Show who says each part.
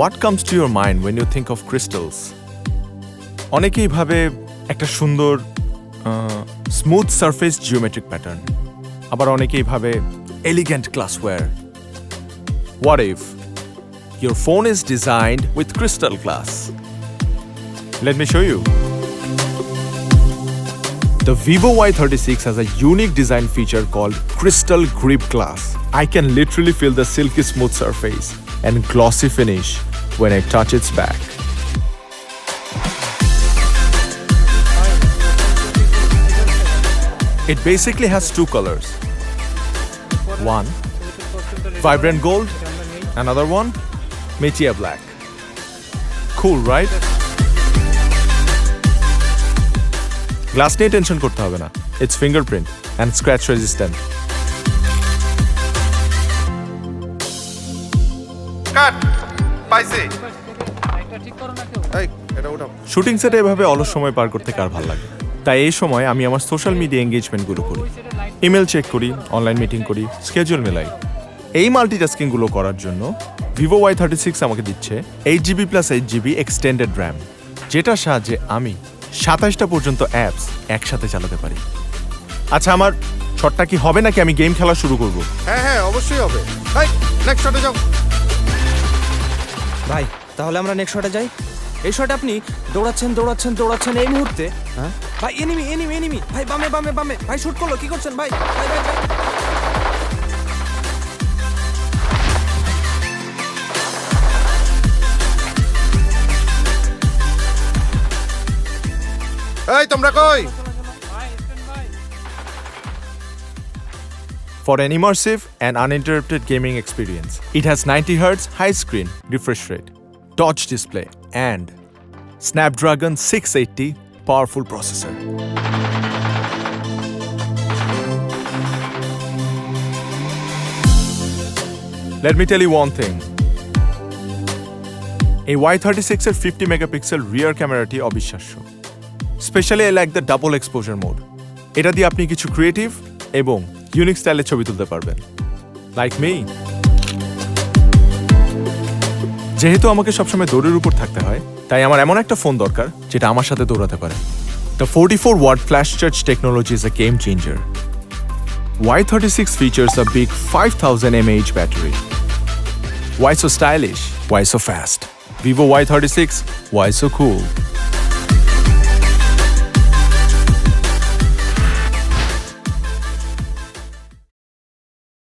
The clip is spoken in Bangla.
Speaker 1: What comes to your mind when you think of crystals? অনেকেই ভাবে একটা সুন্দর স্মুথ সারফেস জিওমেট্রিক প্যাটার্ন, আবার অনেকেই ভাবে elegant glassware. What if your phone is designed with crystal glass? Let me show you. The vivo Y36 has a unique design feature called crystal grip glass. I can literally feel the silky smooth surface and glossy finish when I touch its back. It basically has two colors. One, vibrant gold. Another one, Meteor black. Cool, right? Glass niye tension korte hobe na. It's fingerprint and scratch resistant.
Speaker 2: কাট পাইছি এই এটা উঠাও।
Speaker 1: শুটিং সেটে এভাবে অলস সময় পার করতে কার ভালো লাগে? তাই এই সময় আমি আমার সোশ্যাল মিডিয়া এঙ্গেজমেন্টগুলো করি, ইমেল চেক করি, অনলাইন মিটিং করি, স্কেজুল মেলাই। এই মাল্টিটাস্কিংগুলো করার জন্য ভিভো Y36 আমাকে দিচ্ছে 8GB + 8GB এক্সটেন্ডেড র্যাম, যেটার সাহায্যে আমি 27টা পর্যন্ত অ্যাপস একসাথে চালাতে পারি। আচ্ছা, আমার শটটা কি হবে নাকি আমি গেম খেলা শুরু করব?
Speaker 2: হ্যাঁ অবশ্যই হবে। এই নেক্সট শটে যাও
Speaker 3: ভাই। তাহলে আমরা নেক্সট শটে যাই। এই শটে আপনি দৌড়াচ্ছেন এই মুহূর্তে। হ্যাঁ ভাই, এনিমি ভাই, বামে ভাই, শুট করলো। কি করছেন ভাই? ভাই
Speaker 2: এই তোমরা কই?
Speaker 1: For an immersive and uninterrupted gaming experience, it has 90Hz high screen refresh rate, touch display, and Snapdragon 680 powerful processor. Let me tell you one thing. A Y36 এর 50 megapixel rear ক্যামেরাটি অবিশ্বাস্য। Especially I like the double exposure mode. এটা দিয়ে আপনি কিছু ক্রিয়েটিভ এবং ইউনিক স্টাইলে ছবি তুলতে পারবেন। Like me. যেহেতু আমাকে সবসময় দৌড়ের উপর থাকতে হয়, তাই আমার এমন একটা ফোন দরকার যেটা আমার সাথে দৌড়াতে পারে। The 44-watt flash charge technology is a game changer. Y36 features a big 5000 mAh battery. Why so stylish? Why so fast? Vivo Y36, why so cool?